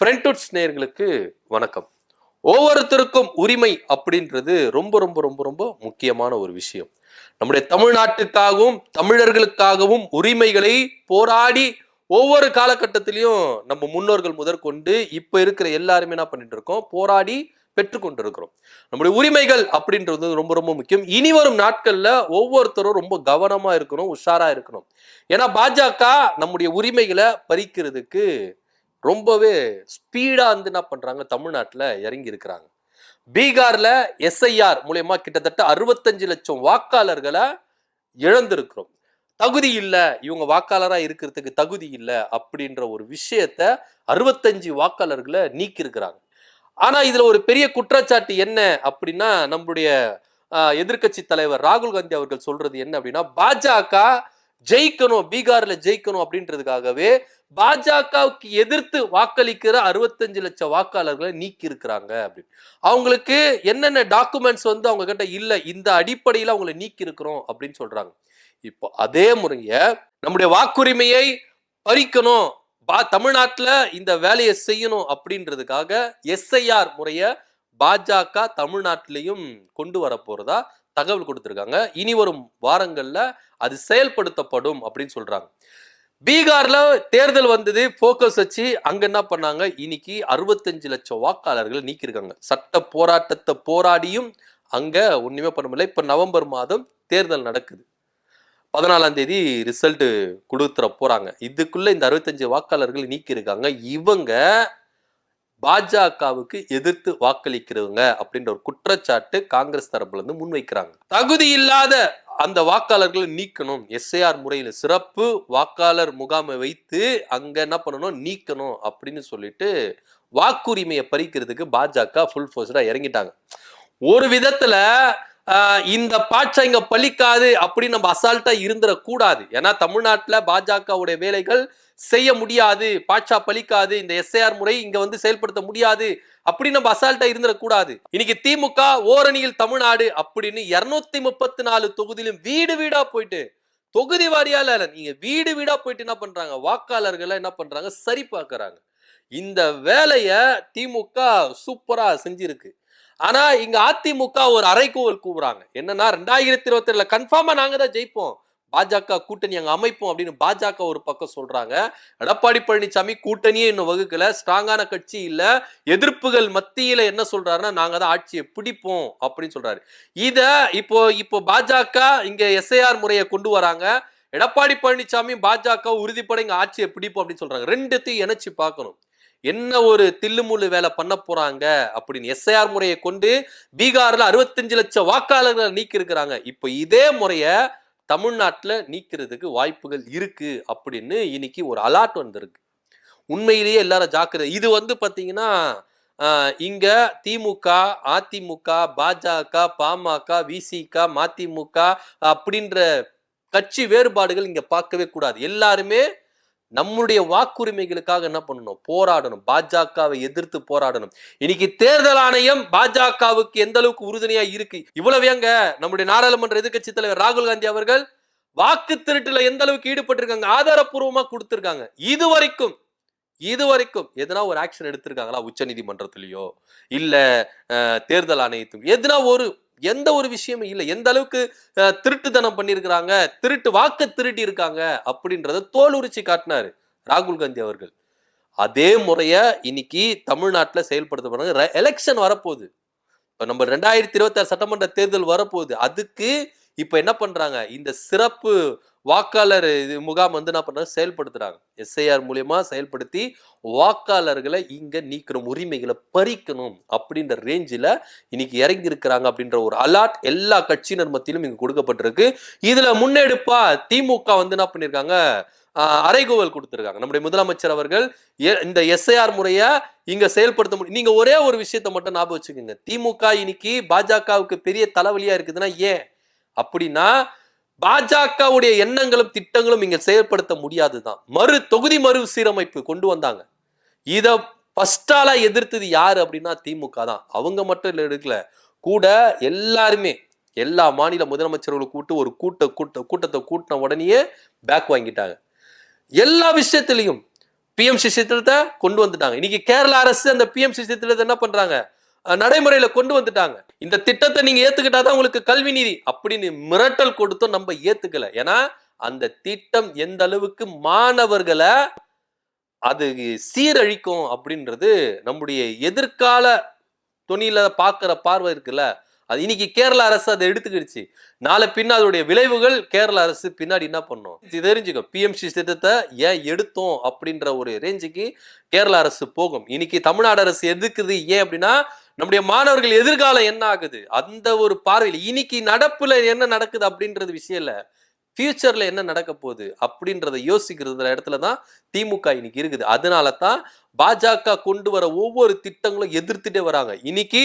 ஃப்ரெண்ட்வுட்ஸ் நேயர்களுக்கு வணக்கம். ஒவ்வொருத்தருக்கும் உரிமை அப்படின்றது ரொம்ப ரொம்ப ரொம்ப ரொம்ப முக்கியமான ஒரு விஷயம். நம்முடைய தமிழ்நாட்டுக்காகவும் தமிழர்களுக்காகவும் உரிமைகளை போராடி ஒவ்வொரு காலகட்டத்திலையும் நம்ம முன்னோர்கள் முதற்கொண்டு இப்ப இருக்கிற எல்லாருமே என்ன பண்ணிட்டு இருக்கோம், போராடி பெற்றுக்கொண்டு இருக்கிறோம். நம்முடைய உரிமைகள் அப்படின்றது ரொம்ப ரொம்ப முக்கியம். இனி வரும் நாட்கள்ல ஒவ்வொருத்தரும் ரொம்ப கவனமா இருக்கணும், உஷாரா இருக்கணும். ஏன்னா பாஜக நம்முடைய உரிமைகளை பறிக்கிறதுக்கு ரொம்பவே ஸ்பீடா வந்து என்ன பண்றாங்க, தமிழ்நாட்டுல இறங்கி இருக்கிறாங்க. பீகார்ல எஸ்ஐஆர் மூலயமா கிட்டத்தட்ட 65 லட்சம் வாக்காளர்களை இழந்திருக்கிறோம். தகுதி இல்ல, இவங்க வாக்காளரா இருக்கிறதுக்கு தகுதி இல்ல அப்படின்ற ஒரு விஷயத்த 65 வாக்காளர்களை நீக்கி இருக்கிறாங்க. ஆனா இதுல ஒரு பெரிய குற்றச்சாட்டு என்ன அப்படின்னா, நம்முடைய எதிர்க்கட்சி தலைவர் ராகுல் காந்தி அவர்கள் சொல்றது என்ன அப்படின்னா, பாஜக ஜெயிக்கணும், பீகார்ல ஜெயிக்கணும் அப்படின்றதுக்காகவே பாஜகவுக்கு எதிர்த்து வாக்களிக்கிற 65 லட்சம் வாக்காளர்களை நீக்கி இருக்கிறாங்க அப்படின்னு. அவங்களுக்கு என்னென்ன டாக்குமெண்ட்ஸ் வந்து அவங்க கிட்ட இல்ல, இந்த அடிப்படையில் அவங்களை நீக்கி இருக்கிறோம் அப்படின்னு சொல்றாங்க. இப்போ அதே முறைய நம்முடைய வாக்குரிமையை பறிக்கணும், தமிழ்நாட்டுல இந்த வேலையை செய்யணும் அப்படின்றதுக்காக எஸ்ஐஆர் முறைய பாஜக தமிழ்நாட்டிலையும் கொண்டு வர போறதா தகவல் கொடுத்திருக்காங்க. இனி வரும் வாரங்கள்ல அது செயல்படுத்தப்படும் அப்படின்னு சொல்றாங்க. பீகார்ல தேர்தல் வந்தது, போக்கஸ் வச்சு அங்க என்ன பண்ணாங்க, இன்னைக்கு 65 லட்சம் வாக்காளர்கள் நீக்கியிருக்காங்க. சட்ட போராட்டத்தை போராடியும் அங்க ஒண்ணுமே பண்ண முடியல. இப்ப நவம்பர் மாதம் தேர்தல் நடக்குது. 14ஆம் தேதி ரிசல்ட் கொடுத்துற போறாங்க. இதுக்குள்ள இந்த 65 வாக்காளர்கள் நீக்கியிருக்காங்க. இவங்க பாஜகவுக்கு எதிர்த்து வாக்களிக்கிறவங்க அப்படின்ற ஒரு குற்றச்சாட்டு காங்கிரஸ் தரப்புல இருந்து முன்வைக்கிறாங்க. தகுதி இல்லாத அந்த வாக்காளர்களை நீக்கணும், எஸ்ஐஆர் முறையில் சிறப்பு வாக்காளர் முகாமை வைத்து அங்க என்ன பண்ணணும், நீக்கணும் அப்படின்னு சொல்லிட்டு வாக்குரிமையை பறிக்கிறதுக்கு பாஜக ஃபுல் ஃபோர்ஸ்டா இறங்கிட்டாங்க. ஒரு விதத்துல இந்த பாட்சா இங்க பலிக்காது அப்படின்னு நம்ம அசால்ட்டா இருந்துடக்கூடாது. ஏன்னா தமிழ்நாட்டுல பாஜகவுடைய வேலைகள் செய்ய முடியாது, பாட்சா பலிக்காது, இந்த எஸ்ஐஆர் முறை இங்க வந்து செயல்படுத்த முடியாது அப்படின்னு நம்ம அசால்ட்டா இருந்துடக்கூடாது. இன்னைக்கு திமுக ஓரணியில் தமிழ்நாடு அப்படின்னு 234 தொகுதியிலும் வீடு வீடா போயிட்டு, தொகுதி வாரியால நீங்க வீடு வீடா போயிட்டு என்ன பண்றாங்க, வாக்காளர்களை என்ன பண்றாங்க, சரி பார்க்கறாங்க. இந்த வேலைய திமுக சூப்பரா செஞ்சிருக்கு. ஆனா இங்க அதிமுக ஒரு அரைக்கூவல் கூவுறாங்க. என்னன்னா 2027 கன்ஃபார்மா நாங்க தான் ஜெயிப்போம், பாஜக கூட்டணி அங்க அமைப்போம் அப்படின்னு பாஜக ஒரு பக்கம் சொல்றாங்க. எடப்பாடி பழனிசாமி கூட்டணியே இன்னும் வகுக்கல, ஸ்ட்ராங்கான கட்சி இல்ல, எதிர்ப்புகள் மத்தியில என்ன சொல்றாருன்னா நாங்க தான் ஆட்சியை பிடிப்போம் அப்படின்னு சொல்றாரு. இத இப்போ பாஜக இங்க எஸ்ஐஆர் முறையை கொண்டு வராங்க. எடப்பாடி பழனிசாமி பாஜக உறுதிப்பட இங்க ஆட்சியை பிடிப்போம் அப்படின்னு சொல்றாங்க. ரெண்டுத்தையும் இணைச்சு பார்க்கணும். என்ன ஒரு தில்லுமுள்ளு வேலை பண்ண போறாங்க அப்படின்னு. எஸ்ஐஆர் முறையை கொண்டு பீகார்ல 65 லட்சம் வாக்காளர்களை நீக்கி இருக்கிறாங்க. இப்ப இதே முறைய தமிழ்நாட்டுல நீக்கிறதுக்கு வாய்ப்புகள் இருக்கு அப்படின்னு இன்னைக்கு ஒரு அலர்ட் வந்திருக்கு. உண்மையிலேயே எல்லாரும் ஜாக்கிரதை. இது வந்து பாத்தீங்கன்னா இங்க திமுக, அதிமுக, பாஜக, பாமக, விசிக, மதிமுக அப்படின்ற கட்சி வேறுபாடுகள் இங்க பார்க்கவே கூடாது. எல்லாருமே நம்முடைய வாக்குரிமைகளுக்காக என்ன பண்ணணும், போராடணும், பாஜகவை எதிர்த்து போராடணும். இன்னைக்கு தேர்தல் ஆணையம் பாஜகவுக்கு எந்த அளவுக்கு உறுதுணையா இருக்கு. இவ்வளவு எங்க நம்முடைய நாடாளுமன்ற எதிர்க்கட்சி தலைவர் ராகுல் காந்தி அவர்கள் வாக்கு திருட்டுல எந்த அளவுக்கு ஈடுபட்டிருக்காங்க, ஆதாரப்பூர்வமா கொடுத்திருக்காங்க. இதுவரைக்கும் எதனா ஒரு ஆக்ஷன் எடுத்திருக்காங்களா, உச்ச நீதிமன்றத்திலேயோ இல்ல தேர்தல் ஆணையத்துக்கு எந்த ஒரு விஷயமும் இல்லை. எந்த அளவுக்கு திருட்டுத்தனம் பண்ணியிருக்கிறாங்க, வாக்கு திருட்டி இருக்காங்க அப்படின்றத தோல் உரிச்சு காட்டினாரு ராகுல் காந்தி அவர்கள். அதே முறைய இன்னைக்கு தமிழ்நாட்டில் செயல்படுத்தப்படுறாங்க. எலெக்ஷன் வரப்போகுது. இப்ப நம்ம 2026 சட்டமன்ற தேர்தல் வரப்போகுது. அதுக்கு இப்ப என்ன பண்றாங்க, இந்த சிறப்பு வாக்காளர் முகாம் வந்து என்ன பண்றாங்க, செயல்படுத்துறாங்க. எஸ்ஐஆர் மூலியமா செயல்படுத்தி வாக்காளர்களை இங்க நீக்கணும், உரிமைகளை பறிக்கணும் அப்படின்ற ரேஞ்சில் இன்னைக்கு இறங்கி இருக்கிறாங்க அப்படின்ற ஒரு அலர்ட் எல்லா கட்சியினர் மத்தியிலும் இங்க கொடுக்கப்பட்டிருக்கு. இதுல முன்னெடுப்பா திமுக வந்து என்ன பண்ணிருக்காங்க, அறைகூவல் கொடுத்திருக்காங்க. நம்முடைய முதலமைச்சர் அவர்கள் இந்த எஸ்ஐஆர் முறைய இங்க செயல்படுத்த முடியும். நீங்க ஒரே ஒரு விஷயத்தை மட்டும் ஞாபகம் வச்சுக்கோங்க, திமுக இன்னைக்கு பாஜகவுக்கு பெரிய தலைவலியா இருக்குதுன்னா ஏன் அப்படின்னா, பாஜகவுடைய எண்ணங்களும் திட்டங்களும் இங்க செயல்படுத்த முடியாதுதான். தொகுதி மறு சீரமைப்பு கொண்டு வந்தாங்க. இத ஃபர்ஸ்டாலா எதிர்த்தது யாரு அப்படின்னா திமுக தான். அவங்க மட்டும் எடுக்கல, கூட எல்லாருமே எல்லா மாநில முதலமைச்சர்களை கூட்டு ஒரு கூட்டத்தை கூட்டின உடனேயே பேக் வாங்கிட்டாங்க. எல்லா விஷயத்திலையும் பிஎம்சி திட்டத்தை கொண்டு வந்துட்டாங்க. இன்னைக்கு கேரள அரசு அந்த பிஎம்சி திட்டத்தை என்ன பண்றாங்க, நடைமுறையில கொண்டு வந்துட்டாங்க. இந்த திட்டத்தை நீங்க ஏத்துக்கிட்டாதான் உங்களுக்கு கல்வி நிதி அப்படின்னு மிரட்டல் கொடுத்தோம், நம்ம ஏத்துக்கல. ஏன்னா அந்த திட்டம் எந்த அளவுக்கு மாணவர்களை அது சீரழிக்கும் அப்படின்றது நம்முடைய எதிர்கால துணியில பாக்குற பார்வை இருக்குல்ல, அது இன்னைக்கு கேரள அரசு அதை எடுத்துக்கிடுச்சு. நாளை பின்ன அதோடைய விளைவுகள் கேரள அரசு பின்னாடி என்ன பண்ணும் தெரிஞ்சுக்கும். பிஎம்சி திட்டத்தை ஏன் எடுத்தோம் அப்படின்ற ஒரு ரேஞ்சுக்கு கேரள அரசு போகும். இன்னைக்கு தமிழ்நாடு அரசு எதுக்குது, ஏன் அப்படின்னா நம்முடைய மாணவர்கள் எதிர்காலம் என்ன ஆகுது அந்த ஒரு பார்வையில். இன்னைக்கு நடப்புல என்ன நடக்குது அப்படின்றது விஷயம் இல்ல, ஃபியூச்சர்ல என்ன நடக்க போகுது அப்படின்றத யோசிக்கிறது இடத்துலதான் திமுக இன்னைக்கு இருக்குது. அதனால தான் பாஜக கொண்டு வர ஒவ்வொரு திட்டங்களும் எதிர்த்துட்டே வராங்க. இன்னைக்கு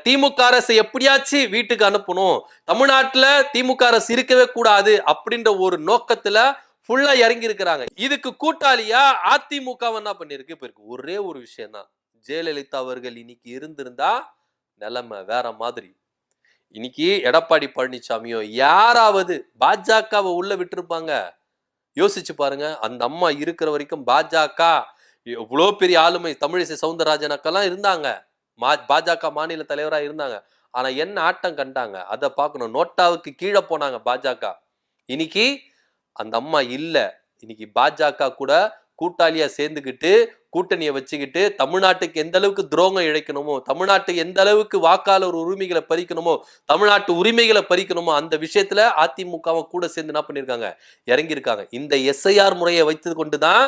திமுக அரசு எப்படியாச்சு வீட்டுக்கு அனுப்பணும், தமிழ்நாட்டுல திமுக அரசு இருக்கவே கூடாது அப்படின்ற ஒரு நோக்கத்துல ஃபுல்லா இறங்கி இருக்கிறாங்க. இதுக்கு கூட்டாளியா அதிமுக என்ன பண்ணிருக்கு, இப்ப இருக்கு ஒரே ஒரு விஷயம் தான், ஜெயலலிதா அவர்கள் இன்னைக்கு இருந்திருந்தா நிலைமை வேற மாதிரி. இன்னைக்கு எடப்பாடி பழனிசாமியோ யாராவது பாஜகவை உள்ள விட்டுருப்பாங்க? யோசிச்சு பாருங்க. அந்த அம்மா இருக்கிற வரைக்கும் பாஜக எவ்வளவு பெரிய ஆளுமை, தமிழிசை சவுந்தரராஜனுக்கெல்லாம் இருந்தாங்க, பாஜக மாநில தலைவரா இருந்தாங்க. ஆனா என்ன ஆட்டம் கண்டாங்க அதை பார்க்கணும். நோட்டாவுக்கு கீழே போனாங்க பாஜக. இன்னைக்கு அந்த அம்மா இல்ல. இன்னைக்கு பாஜக கூட கூட்டாளியா சேர்ந்துக்கிட்டு கூட்டணியை வச்சுக்கிட்டு தமிழ்நாட்டுக்கு எந்த அளவுக்கு துரோகம் இழைக்கணுமோ, தமிழ்நாட்டுக்கு எந்த அளவுக்கு வாக்காளர் உரிமைகளை பறிக்கணுமோ, தமிழ்நாட்டு உரிமைகளை பறிக்கணுமோ அந்த விஷயத்துல அதிமுக கூட சேர்ந்து என்ன பண்ணிருக்காங்க, இறங்கியிருக்காங்க. இந்த எஸ்ஐஆர் முறையை வைத்து கொண்டுதான்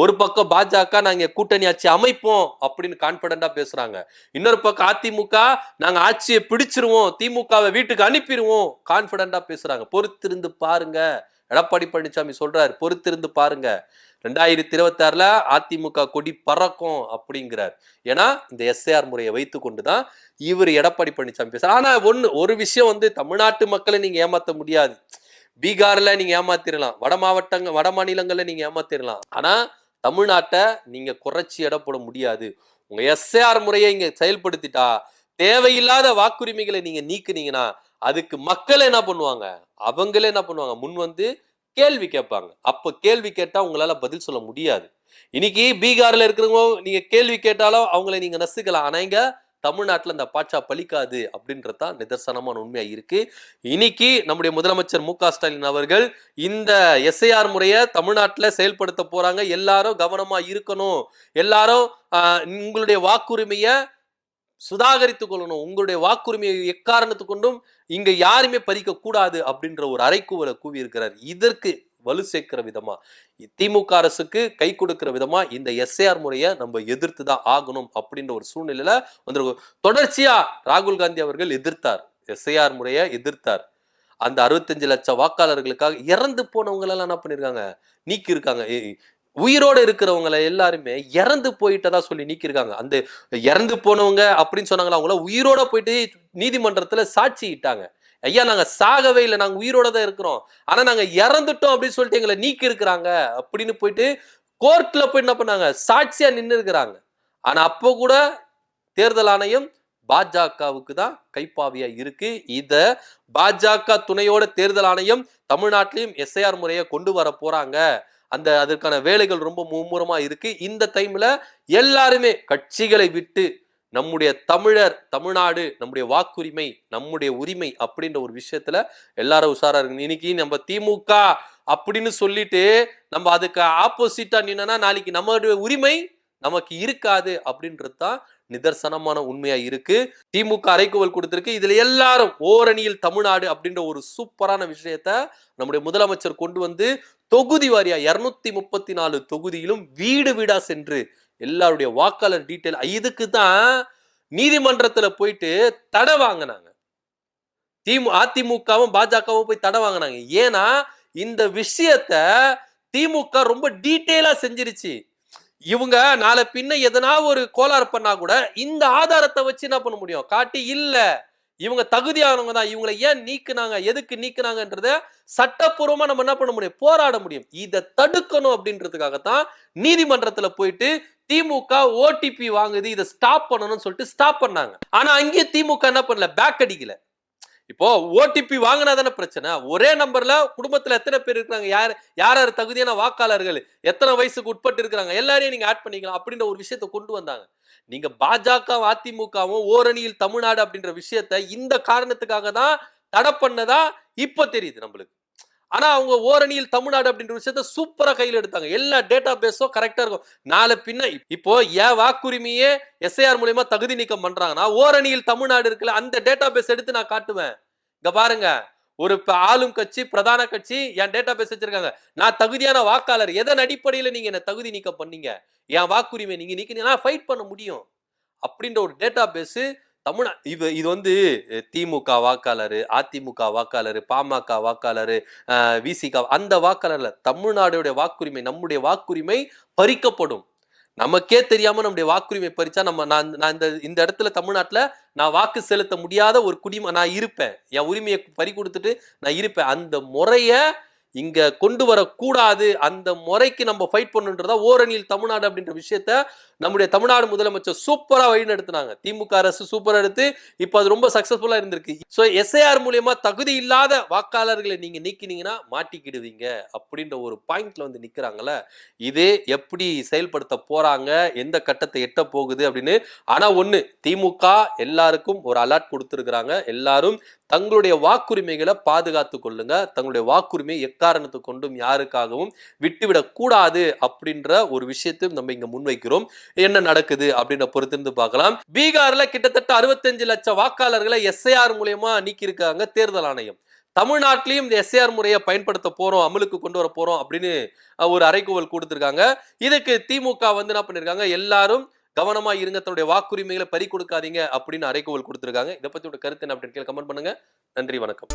ஒரு பக்கம் பாஜக நாங்க கூட்டணி ஆட்சி அமைப்போம் அப்படின்னு கான்பிடண்டா பேசுறாங்க, இன்னொரு பக்கம் அதிமுக நாங்க ஆட்சியை பிடிச்சிருவோம், திமுகவை வீட்டுக்கு அனுப்பிடுவோம் கான்பிடண்டா பேசுறாங்க. பொறுத்திருந்து பாருங்க. எடப்பாடி பழனிசாமி சொல்றாரு, பொறுத்திருந்து பாருங்க, 2026 அதிமுக கொடி பறக்கும் அப்படிங்கிறார். ஏன்னா இந்த எஸ்ஐஆர் முறையை வைத்து கொண்டுதான் இவர் எடப்பாடி பழனிசாமி பேசுறாரு. ஆனா ஒரு விஷயம் தமிழ்நாட்டு மக்களை நீங்க ஏமாத்த முடியாது. பீகார்ல நீங்க ஏமாத்திரலாம், வட மாநிலங்கள்ல நீங்க ஏமாத்திரலாம், ஆனா தமிழ்நாட்டை நீங்க குறைச்சி எடை போட முடியாது. உங்க எஸ்ஐஆர் முறையை இங்க செயல்படுத்திட்டா தேவையில்லாத வாக்குரிமைகளை நீங்க நீக்குனீங்கன்னா அதுக்கு மக்கள் என்ன பண்ணுவாங்க, அவங்களே என்ன பண்ணுவாங்க, முன் வந்து கேள்வி கேட்பாங்க. அப்ப கேள்வி கேட்டா உங்களால பதில் சொல்ல முடியாது. இன்னைக்கு பீகார்ல இருக்கிறவங்க நீங்க கேள்வி கேட்டாலும் அவங்களை நீங்க நசுக்கலாம். ஆனா இங்க தமிழ்நாட்டுல இந்த பாட்சா பலிக்காது அப்படின்றதான் நிதர்சனமான உண்மையா இருக்கு. இன்னைக்கு நம்முடைய முதலமைச்சர் மு க ஸ்டாலின் அவர்கள் இந்த எஸ்ஐஆர் முறையை தமிழ்நாட்டுல செயல்படுத்த போறாங்க. எல்லாரும் கவனமா இருக்கணும், எல்லாரும் உங்களுடைய வாக்குரிமைய சுதாகரித்துக் கொள்ளணும், உங்களுடைய வாக்குரிமையை எக்காரணத்து கொண்டும் இங்க யாருமே பறிக்க கூடாது அப்படின்ற ஒரு அறைக்கூவலை கூவி இருக்கிறார். இதற்கு வலு சேர்க்கிற விதமா, திமுக அரசுக்கு கை கொடுக்கிற விதமா இந்த எஸ்ஐஆர் முறையை நம்ம எதிர்த்து தான் ஆகணும் அப்படின்ற ஒரு சூழ்நிலையில வந்து தொடர்ச்சியா ராகுல் காந்தி அவர்கள் எதிர்த்தார், எஸ்ஐஆர் முறையை எதிர்த்தார். அந்த 65 லட்சம் வாக்காளர்களுக்காக இறந்து போனவங்க எல்லாம் என்ன பண்ணிருக்காங்க, நீக்கி இருக்காங்க. உயிரோட இருக்கிறவங்களை எல்லாருமே இறந்து போயிட்டதா சொல்லி நீக்கிருக்காங்க. அந்த இறந்து போனவங்க அப்படின்னு சொன்னாங்களா, அவங்கள உயிரோட போயிட்டு நீதிமன்றத்துல சாட்சிட்டாங்க. ஐயா நாங்க சாகவே இல்லை, நாங்க உயிரோட தான் இருக்கிறோம், ஆனா நாங்க இறந்துட்டோம் அப்படின்னு சொல்லிட்டு எங்களை நீக்கி இருக்கிறாங்க அப்படின்னு போயிட்டு கோர்ட்ல போய் என்ன பண்ணாங்க, சாட்சியா நின்று இருக்கிறாங்க. ஆனா அப்போ கூட தேர்தல் ஆணையம் பாஜகவுக்கு தான் கைப்பாவியா இருக்கு. இத பாஜக துணையோட தேர்தல் ஆணையம் தமிழ்நாட்டிலையும் எஸ்ஐஆர் முறையை கொண்டு வர போறாங்க. அதற்கான வேலைகள் ரொம்ப மும்முரமா இருக்கு. இந்த டைம்ல எல்லாருமே கட்சிகளை விட்டு நம்முடைய தமிழ்நாடு நம்முடைய வாக்குரிமை நம்முடைய உரிமை அப்படின்ற ஒரு விஷயத்துல எல்லாரும் உஷாரா இருக்கு. இன்னைக்கு நம்ம திமுக அப்படின்னு சொல்லிட்டு நம்ம அதுக்கு ஆப்போசிட்டா நின்னா நாளைக்கு நம்மளுடைய உரிமை நமக்கு இருக்காது அப்படின்றதுதான் நிதர்சனமான உண்மையா இருக்கு. திமுக அறைகூவல் கொடுத்திருக்கு. இதுல எல்லாரும் ஓரணியில் தமிழ்நாடு அப்படின்ற ஒரு சூப்பரான விஷயத்த நம்முடைய முதலமைச்சர் கொண்டு வந்து தொகுதி வாரியா 234 தொகுதியிலும் வீடு வீடா சென்று எல்லாருடைய வாக்காளர் டீட்டெயில், இதுக்கு தான் நீதிமன்றத்துல போயிட்டு தடை வாங்கினாங்க. அதிமுகவும் பாஜகவும் போய் தடை வாங்கினாங்க. ஏன்னா இந்த விஷயத்த திமுக ரொம்ப டீட்டெயிலா செஞ்சிருச்சு. இவங்க நாளை பின்ன எதனா ஒரு கோளாறு பண்ணா கூட இந்த ஆதாரத்தை வச்சு என்ன பண்ண முடியும், காட்டி இல்ல இவங்க தகுதியானவங்க தான், இவங்களை ஏன் நீக்குனாங்க, எதுக்கு நீக்குனாங்கன்றத சட்டப்பூர்வமா நம்ம என்ன பண்ண முடியும், போராட முடியும். இதை தடுக்கணும் அப்படின்றதுக்காகத்தான் நீதிமன்றத்துல போயிட்டு திமுக ஓடிபி வாங்குது, இதை ஸ்டாப் பண்ணணும்னு சொல்லிட்டு ஸ்டாப் பண்ணாங்க. ஆனா அங்கே திமுக என்ன பண்ணல, பேக் அடிக்கல. இப்போ ஓடிபி வாங்கினா தானே பிரச்சனை. ஒரே நம்பர்ல குடும்பத்துல எத்தனை பேர் இருக்காங்க, யார் யார் தகுதியான வாக்காளர்கள், எத்தனை வயசுக்கு உட்பட்டு இருக்கிறாங்க, எல்லாரையும் நீங்க ஆட் பண்ணிக்கலாம் அப்படின்ற ஒரு விஷயத்தை கொண்டு வந்தாங்க. நீங்க பாஜக அதிமுகவும் ஓரணியில் தமிழ்நாடு அப்படின்ற விஷயத்தை இந்த காரணத்துக்காக தான் தடை பண்ணதா இப்ப தெரியுது நம்மளுக்கு. ஆனா அவங்க ஓரணியில் தமிழ்நாடு அப்படின்ற விஷயத்த சூப்பரா கையில எடுத்தாங்க. எல்லா டேட்டா பேஸும் கரெக்டா இருக்கும். நாளை பின்ன இப்போ ஏன் வாக்குரிமையே எஸ்ஐஆர் மூலமா தகுதி நீக்கம் பண்றாங்கன்னா, ஓரணியில் தமிழ்நாடு இருக்குல்ல, அந்த டேட்டா பேஸ் எடுத்து நான் காட்டுவேன். இங்க பாருங்க, ஒரு ஆளும் கட்சி, பிரதான கட்சி என் டேட்டா பேஸ் வச்சிருக்காங்க. நான் தகுதியான வாக்காளர். எதன் அடிப்படையில நீங்க என்ன தகுதி நீக்கம் பண்ணீங்க? என் வாக்குரிமை நீங்க நீக்கினீங்கன்னா ஃபைட் பண்ண முடியும். அப்படின்ற ஒரு டேட்டா பேஸ் இது வந்து திமுக வாக்காளர், அதிமுக வாக்காளர், பாமக வாக்காளர், விசிக அந்த வாக்காளர்ல தமிழ்நாடுடைய வாக்குரிமை, நம்முடைய வாக்குரிமை பறிக்கப்படும். நமக்கே தெரியாம நம்முடைய வாக்குரிமை பறிச்சா நான் இந்த இடத்துல தமிழ்நாட்டுல நான் வாக்கு செலுத்த முடியாத ஒரு நான் இருப்பேன். என் உரிமையை பறி கொடுத்துட்டு நான் இருப்பேன். அந்த முறைய இங்க கொண்டு வரக்கூடாது. அந்த முறைக்கு நம்ம ஃபைட் பண்ணுன்றதா ஓரணியில் தமிழ்நாடு அப்படின்ற விஷயத்த நம்முடைய தமிழ்நாடு முதலமைச்சர் சூப்பரா வழி நடத்தினாங்க. திமுக அரசு சூப்பரா எடுத்து இப்ப அது ரொம்ப சக்சஸ்ஃபுல்லா இருந்திருக்கு. சோ எஸ்ஐஆர் மூலமா தகுதி இல்லாத வாக்காளர்களை நீங்க நீக்கினீங்கன்னா மாட்டிக்கிடுவீங்க அப்படின்ற ஒரு பாயிண்ட்ல வந்து நிக்கிறாங்கல்ல. இதே எப்படி செயல்படுத்த போறாங்க, எந்த கட்டத்தை எட்ட போகுது அப்படின்னு. ஆனா ஒண்ணு, திமுக எல்லாருக்கும் ஒரு அலர்ட் கொடுத்திருக்கிறாங்க. எல்லாரும் தங்களுடைய வாக்குரிமைகளை பாதுகாத்து கொள்ளுங்க. தங்களுடைய வாக்குரிமை எக்காரணத்தை கொண்டும் யாருக்காகவும் விட்டுவிடக் கூடாது அப்படின்ற ஒரு விஷயத்தையும் நம்ம இங்க முன்வைக்கிறோம். என்ன நடக்குது அப்படின்ற பொறுத்திருந்து பார்க்கலாம். பீகார்ல கிட்டத்தட்ட 65 லட்சம் வாக்காளர்களை எஸ்ஐஆர் மூலமா நீக்கி இருக்காங்க தேர்தல் ஆணையம். தமிழ்நாட்டிலையும் இந்த எஸ்ஐஆர் முறையை பயன்படுத்த போறோம், அமலுக்கு கொண்டு வர போறோம் அப்படின்னு ஒரு அறைகூவல் கொடுத்திருக்காங்க. இதுக்கு திமுக வந்து என்ன பண்ணிருக்காங்க, எல்லாரும் கவனமா இருங்க, தன்னுடைய வாக்குரிமைகளை பறி கொடுக்காதீங்க அப்படின்னு அறைகூவல் கொடுத்திருக்காங்க. இதை பத்தி கருத்து என்ன அப்படின்னு கமெண்ட் பண்ணுங்க. நன்றி, வணக்கம்.